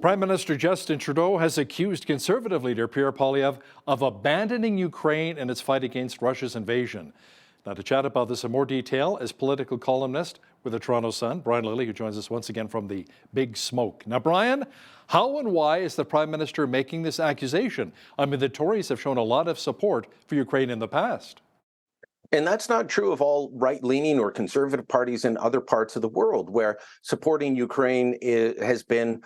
Prime Minister Justin Trudeau has accused Conservative leader Pierre Poilievre of abandoning Ukraine in its fight against Russia's invasion. Now, to chat about this in more detail is political columnist with the Toronto Sun, Brian Lilley, who joins us once again from the Big Smoke. Now, Brian, how and why is the Prime Minister making this accusation? I mean, the Tories have shown a lot of support for Ukraine in the past. And that's not true of all right-leaning or conservative parties in other parts of the world, where supporting Ukraine has been,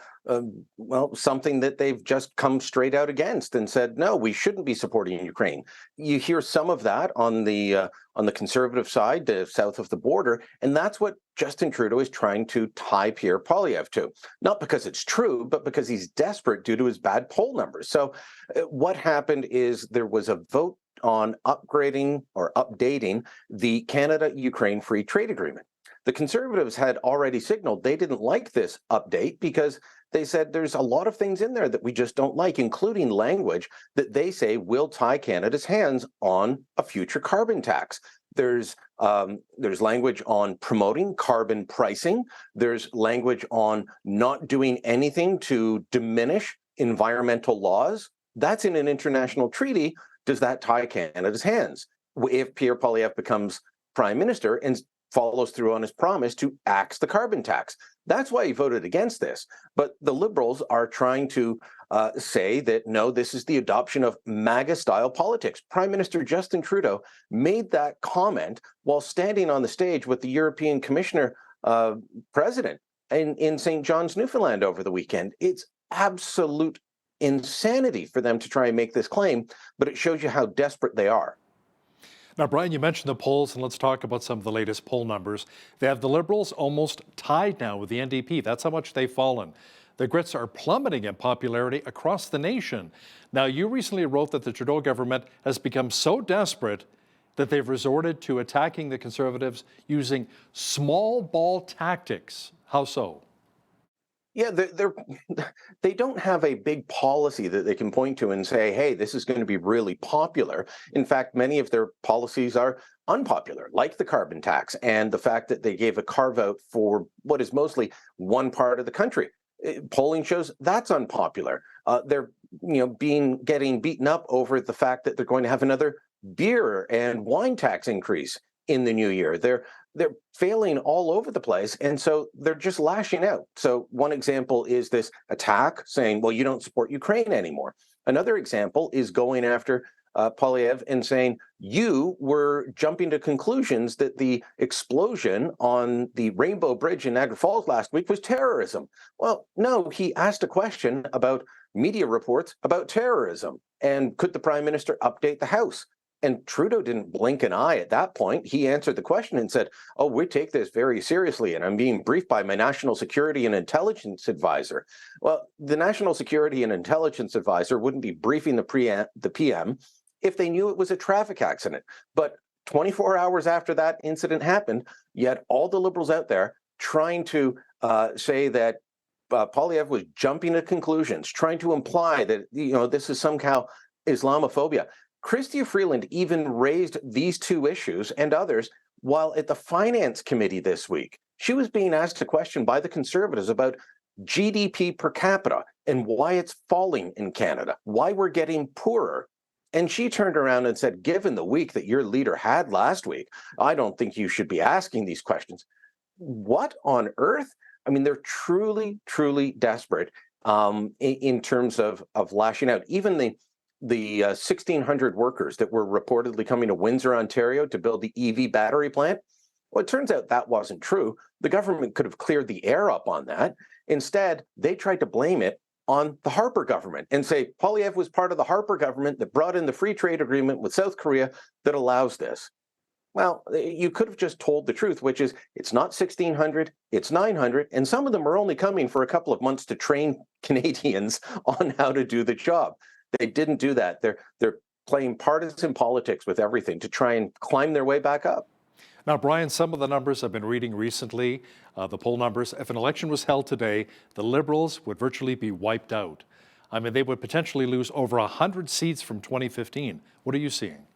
something that they've just come straight out against and said, no, we shouldn't be supporting Ukraine. You hear some of that on the conservative side, south of the border, and that's what Justin Trudeau is trying to tie Pierre Poilievre to. Not because it's true, but because he's desperate due to his bad poll numbers. So what happened is there was a vote on upgrading or updating the Canada-Ukraine Free Trade Agreement. The Conservatives had already signaled they didn't like this update because they said there's a lot of things in there that we just don't like, including language that they say will tie Canada's hands on a future carbon tax. There's language on promoting carbon pricing. There's language on not doing anything to diminish environmental laws. That's in an international treaty. Does that tie Canada's hands if Pierre Poilievre becomes prime minister and follows through on his promise to axe the carbon tax? That's why he voted against this. But the Liberals are trying to say that, no, this is the adoption of MAGA-style politics. Prime Minister Justin Trudeau made that comment while standing on the stage with the European Commissioner president in St. John's, Newfoundland over the weekend. It's absolute insanity for them to try and make this claim, but it shows you how desperate they are. Now, Brian, you mentioned the polls, and let's talk about some of the latest poll numbers. They have the Liberals almost tied now with the NDP. That's how much they've fallen. The Grits are plummeting in popularity across the nation. Now, you recently wrote that the Trudeau government has become so desperate that they've resorted to attacking the Conservatives using small ball tactics. How so? Yeah, they don't have a big policy that they can point to and say, hey, this is going to be really popular. In fact, many of their policies are unpopular, like the carbon tax and the fact that they gave a carve-out for what is mostly one part of the country. Polling shows that's unpopular. They're getting beaten up over the fact that they're going to have another beer and wine tax increase in the new year. They're failing all over the place, and so they're just lashing out. So one example is this attack saying, well, you don't support Ukraine anymore. Another example is going after Poilievre and saying, you were jumping to conclusions that the explosion on the Rainbow Bridge in Niagara Falls last week was terrorism. Well, no, he asked a question about media reports about terrorism. And could the Prime Minister update the House? And Trudeau didn't blink an eye at that point. He answered the question and said, oh, we take this very seriously, and I'm being briefed by my National Security and Intelligence Advisor. Well, the National Security and Intelligence Advisor wouldn't be briefing the PM if they knew it was a traffic accident. But 24 hours after that incident happened, you had all the Liberals out there trying to say that Poilievre was jumping to conclusions, trying to imply that this is somehow Islamophobia. Chrystia Freeland even raised these two issues and others while at the Finance Committee this week. She was being asked a question by the Conservatives about GDP per capita and why it's falling in Canada, why we're getting poorer. And she turned around and said, given the week that your leader had last week, I don't think you should be asking these questions. What on earth? I mean, they're truly, truly desperate in terms of lashing out. Even the 1,600 workers that were reportedly coming to Windsor, Ontario to build the EV battery plant. Well, it turns out that wasn't true. The government could have cleared the air up on that. Instead, they tried to blame it on the Harper government and say Poilievre was part of the Harper government that brought in the free trade agreement with South Korea that allows this. Well, you could have just told the truth, which is it's not 1,600, it's 900, and some of them are only coming for a couple of months to train Canadians on how to do the job. They didn't do that. They're playing partisan politics with everything to try and climb their way back up. Now, Brian, some of the numbers I've been reading recently, the poll numbers, if an election was held today, the Liberals would virtually be wiped out. I mean, they would potentially lose over 100 seats from 2015. What are you seeing?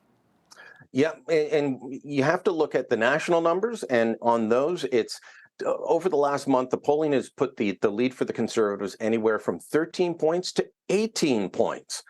Yeah, and you have to look at the national numbers, and on those, it's over the last month, the polling has put the lead for the Conservatives anywhere from 13 points to 18 points.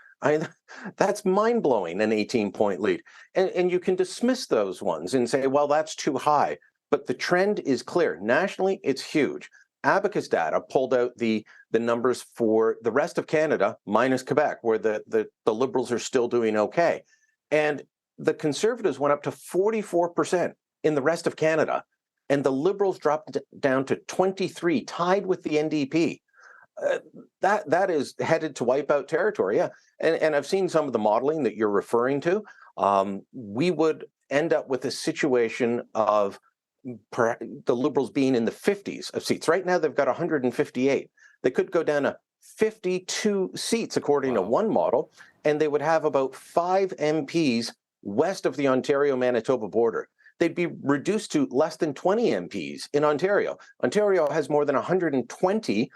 That's mind-blowing, an 18-point lead. And you can dismiss those ones and say, well, that's too high. But the trend is clear. Nationally, it's huge. Abacus data pulled out the numbers for the rest of Canada, minus Quebec, where the Liberals are still doing okay. And the Conservatives went up to 44% in the rest of Canada. And the Liberals dropped down to 23, tied with the NDP. That is headed to wipeout territory, yeah. And I've seen some of the modeling that you're referring to. We would end up with a situation of the Liberals being in the 50s of seats. Right now, they've got 158. They could go down to 52 seats, according to one model, and they would have about 5 MPs west of the Ontario-Manitoba border. They'd be reduced to less than 20 MPs in Ontario. Ontario has more than 120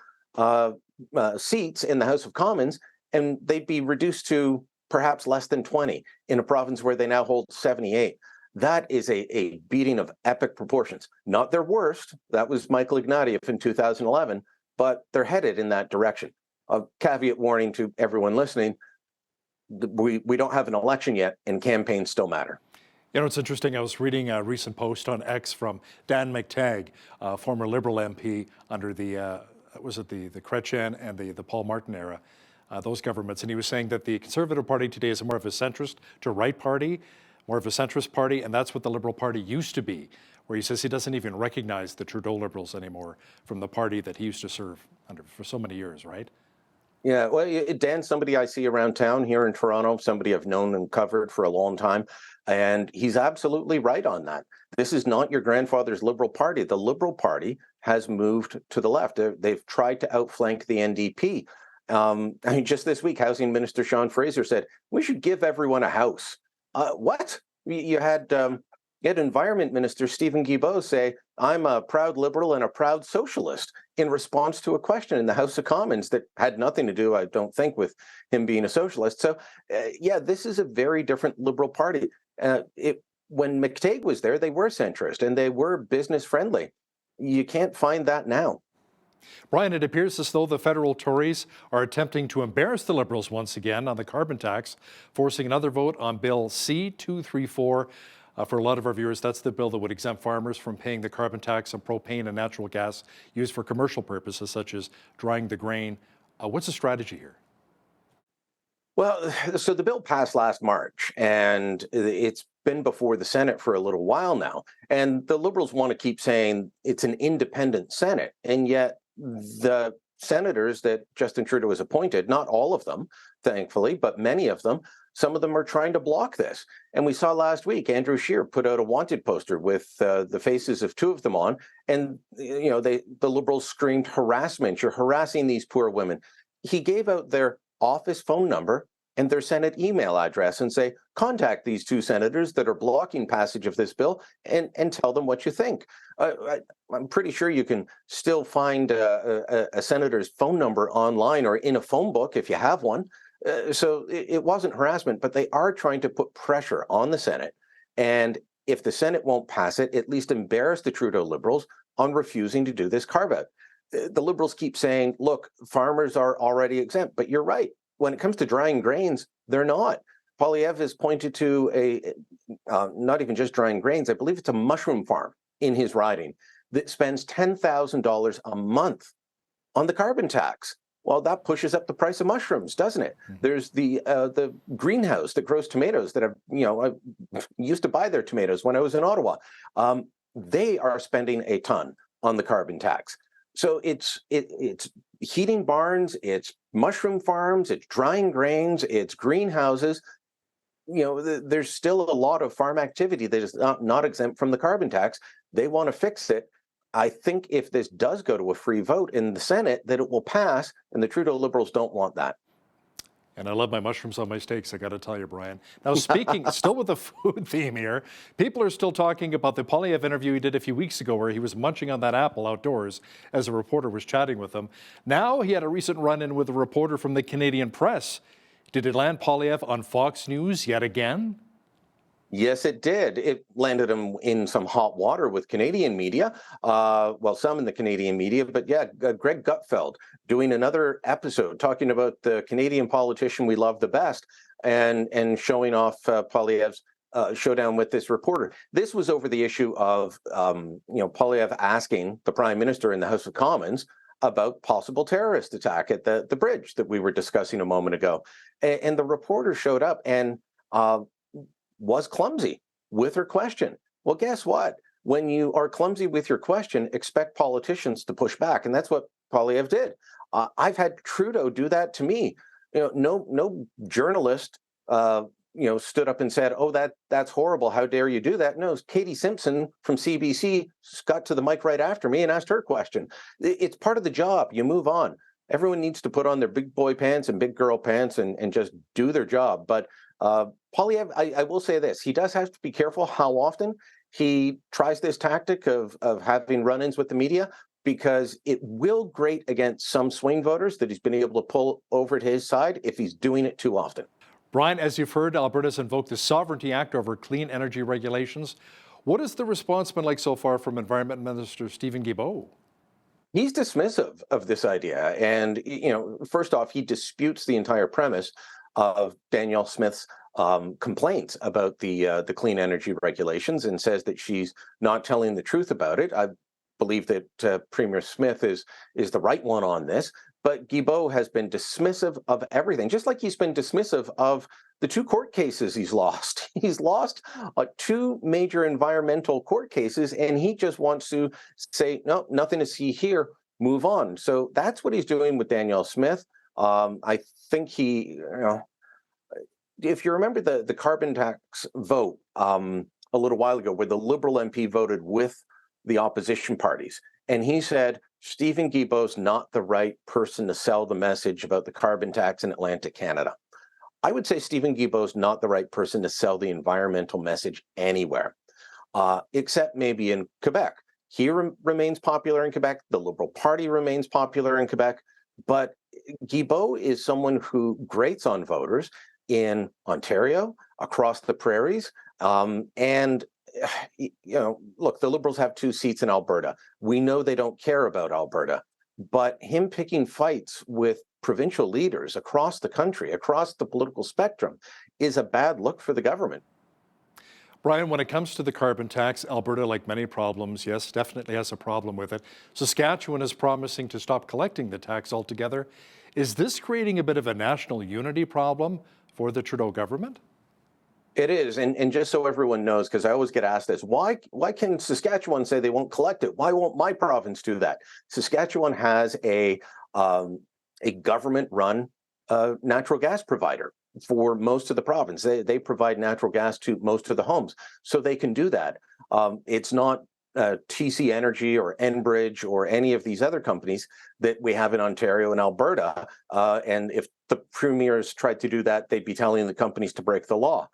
seats in the House of Commons, and they'd be reduced to perhaps less than 20 in a province where they now hold 78. That is a beating of epic proportions. Not their worst. That was Michael Ignatieff in 2011, but they're headed in that direction. A caveat warning to everyone listening, we don't have an election yet, and campaigns still matter. You know, it's interesting. I was reading a recent post on X from Dan McTagg, former Liberal MP under the Chrétien and the Paul Martin era, those governments. And he was saying that the Conservative Party today is more of a centrist to right party, more of a centrist party, and that's what the Liberal Party used to be, where he says he doesn't even recognize the Trudeau Liberals anymore from the party that he used to serve under for so many years, right? Yeah, well, Dan's somebody I see around town here in Toronto, somebody I've known and covered for a long time, and he's absolutely right on that. This is not your grandfather's Liberal Party. The Liberal Party has moved to the left. They've tried to outflank the NDP. I mean, just this week, Housing Minister Sean Fraser said, we should give everyone a house. What? You had Environment Minister Stephen Guilbeault say, I'm a proud Liberal and a proud socialist, in response to a question in the House of Commons that had nothing to do, I don't think, with him being a socialist. So, yeah, this is a very different Liberal Party. When McTagg was there, they were centrist and they were business friendly. You can't find that now. Brian, it appears as though the federal Tories are attempting to embarrass the Liberals once again on the carbon tax, forcing another vote on Bill C-234. For a lot of our viewers, that's the bill that would exempt farmers from paying the carbon tax on propane and natural gas used for commercial purposes, such as drying the grain. What's the strategy here? Well, so the bill passed last March, and it's been before the Senate for a little while now. And the Liberals want to keep saying it's an independent Senate, and yet the senators that Justin Trudeau has appointed, not all of them, thankfully, but many of them, some of them are trying to block this. And we saw last week, Andrew Scheer put out a wanted poster with the faces of 2 of them on. And, you know, the Liberals screamed harassment. You're harassing these poor women. He gave out their office phone number and their Senate email address and say, contact these 2 senators that are blocking passage of this bill and tell them what you think. I'm pretty sure you can still find a senator's phone number online or in a phone book if you have one. So it wasn't harassment, but they are trying to put pressure on the Senate. And if the Senate won't pass it, at least embarrass the Trudeau Liberals on refusing to do this carve-out. The Liberals keep saying, look, farmers are already exempt, but you're right. When it comes to drying grains, they're not. Poilievre has pointed to not even just drying grains, I believe it's a mushroom farm in his riding that spends $10,000 a month on the carbon tax. Well, that pushes up the price of mushrooms, doesn't it? Mm-hmm. There's the greenhouse that grows tomatoes that I used to buy their tomatoes when I was in Ottawa. They are spending a ton on the carbon tax. So it's heating barns, it's mushroom farms, it's drying grains, it's greenhouses. You know, there's still a lot of farm activity that is not exempt from the carbon tax. They want to fix it. I think if this does go to a free vote in the Senate, that it will pass, and the Trudeau Liberals don't want that. And I love my mushrooms on my steaks, I got to tell you, Brian. Now, speaking, still with the food theme here, people are still talking about the Poilievre interview he did a few weeks ago where he was munching on that apple outdoors as a reporter was chatting with him. Now he had a recent run-in with a reporter from the Canadian Press. Did it land Poilievre on Fox News yet again? Yes, it did. It landed him in some hot water with Canadian media. Well, some in the Canadian media, but yeah, Greg Gutfeld doing another episode talking about the Canadian politician we love the best, and showing off Poilievre's showdown with this reporter. This was over the issue of Poilievre asking the Prime Minister in the House of Commons about possible terrorist attack at the bridge that we were discussing a moment ago, and the reporter showed up and was clumsy with her question. Well, guess what? When you are clumsy with your question, expect politicians to push back, and that's what Poilievre did. I've had Trudeau do that to me. No journalist, stood up and said, "Oh, that's horrible. How dare you do that?" No, Katie Simpson from CBC got to the mic right after me and asked her question. It's part of the job. You move on. Everyone needs to put on their big boy pants and big girl pants and just do their job. But Poilievre, I will say this: he does have to be careful how often he tries this tactic of having run-ins with the media, because it will grate against some swing voters that he's been able to pull over to his side if he's doing it too often. Brian, as you've heard, Alberta's invoked the Sovereignty Act over clean energy regulations. What has the response been like so far from Environment Minister Stephen Guilbeault? He's dismissive of this idea, and first off, he disputes the entire premise of Danielle Smith's complaints about the clean energy regulations, and says that she's not telling the truth about it. I believe that Premier Smith is the right one on this, but Guilbeault has been dismissive of everything, just like he's been dismissive of the two court cases he's lost. He's lost two major environmental court cases, and he just wants to say, no, nothing to see here, move on. So that's what he's doing with Danielle Smith. I think if you remember the carbon tax vote a little while ago, where the Liberal MP voted with the opposition parties, and he said Stephen Guilbeault's not the right person to sell the message about the carbon tax in Atlantic Canada. I would say Stephen Guilbeault's not the right person to sell the environmental message anywhere, except maybe in Quebec. He remains popular in Quebec. The Liberal Party remains popular in Quebec. But Guilbeault is someone who grates on voters in Ontario, across the prairies, and look, the Liberals have 2 seats in Alberta. We know they don't care about Alberta, but him picking fights with provincial leaders across the country, across the political spectrum, is a bad look for the government. Brian, when it comes to the carbon tax, Alberta, like many problems, yes, definitely has a problem with it. Saskatchewan is promising to stop collecting the tax altogether. Is this creating a bit of a national unity problem for the Trudeau government? It is, and just so everyone knows, because I always get asked this, why can Saskatchewan say they won't collect it? Why won't my province do that? Saskatchewan has a government-run natural gas provider for most of the province. They provide natural gas to most of the homes, so they can do that. It's not TC Energy or Enbridge or any of these other companies that we have in Ontario and Alberta. And if the premiers tried to do that, they'd be telling the companies to break the law.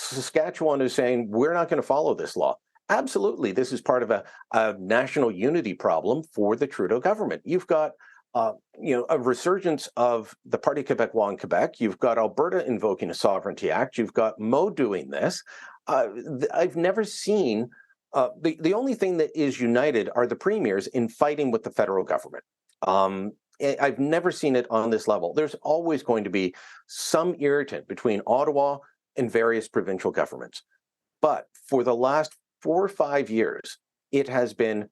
Saskatchewan is saying, we're not going to follow this law. Absolutely, this is part of a national unity problem for the Trudeau government. You've got a resurgence of the Parti Québécois in Quebec. You've got Alberta invoking a Sovereignty Act. You've got Mo doing this. I've never seen, the only thing that is united are the premiers in fighting with the federal government. I've never seen it on this level. There's always going to be some irritant between Ottawa and various provincial governments. But for the last 4 or 5 years, it has been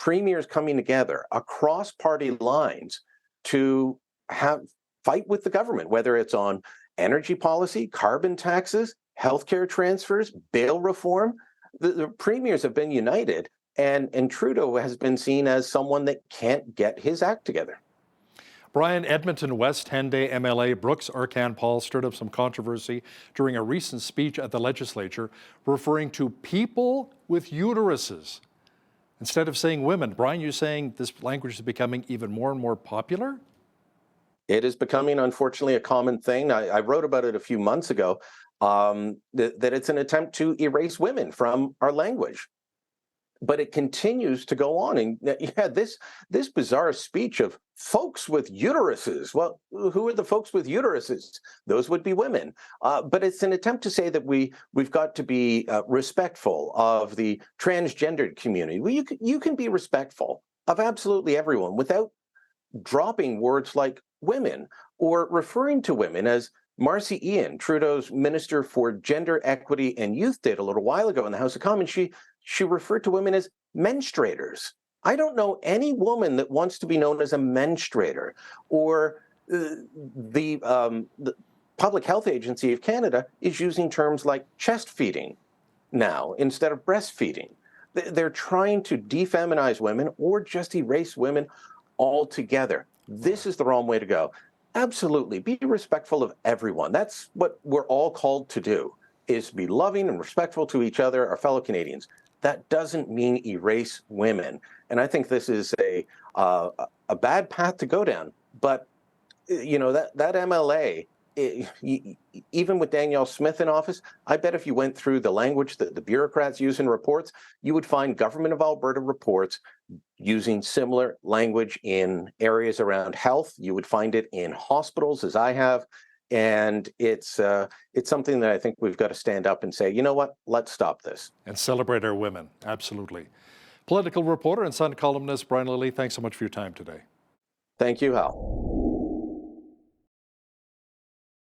premiers coming together across party lines to fight with the government, whether it's on energy policy, carbon taxes, healthcare transfers, bail reform. The premiers have been united, and Trudeau has been seen as someone that can't get his act together. Brian, Edmonton West 10-day MLA Brooks Arcan-Paul stirred up some controversy during a recent speech at the legislature, referring to people with uteruses instead of saying women. Brian, you're saying this language is becoming even more and more popular? It is becoming, unfortunately, a common thing. I wrote about it a few months ago, that it's an attempt to erase women from our language. but it continues to go on. And yeah, this bizarre speech of folks with uteruses. Well, who are the folks with uteruses? Those would be women. But it's an attempt to say that we've got to be respectful of the transgendered community. Well, you can be respectful of absolutely everyone without dropping words like women or referring to women as Marcy Ian, Trudeau's Minister for Gender Equity and Youth, did a little while ago in the House of Commons. She referred to women as menstruators. I don't know any woman that wants to be known as a menstruator. Or the Public Health Agency of Canada is using terms like chest feeding now instead of breastfeeding. They're trying to defeminize women or just erase women altogether. This is the wrong way to go. Absolutely. Be respectful of everyone. That's what we're all called to do, is be loving and respectful to each other, our fellow Canadians. That doesn't mean erase women. And I think this is a bad path to go down. But, you know, that MLA, even with Danielle Smith in office, I bet if you went through the language that the bureaucrats use in reports, you would find Government of Alberta reports using similar language in areas around health. You would find it in hospitals, as I have. And it's something that I think we've got to stand up and say, you know what, let's stop this. And celebrate our women, absolutely. Political reporter and Sun columnist Brian Lilley, thanks so much for your time today. Thank you, Hal.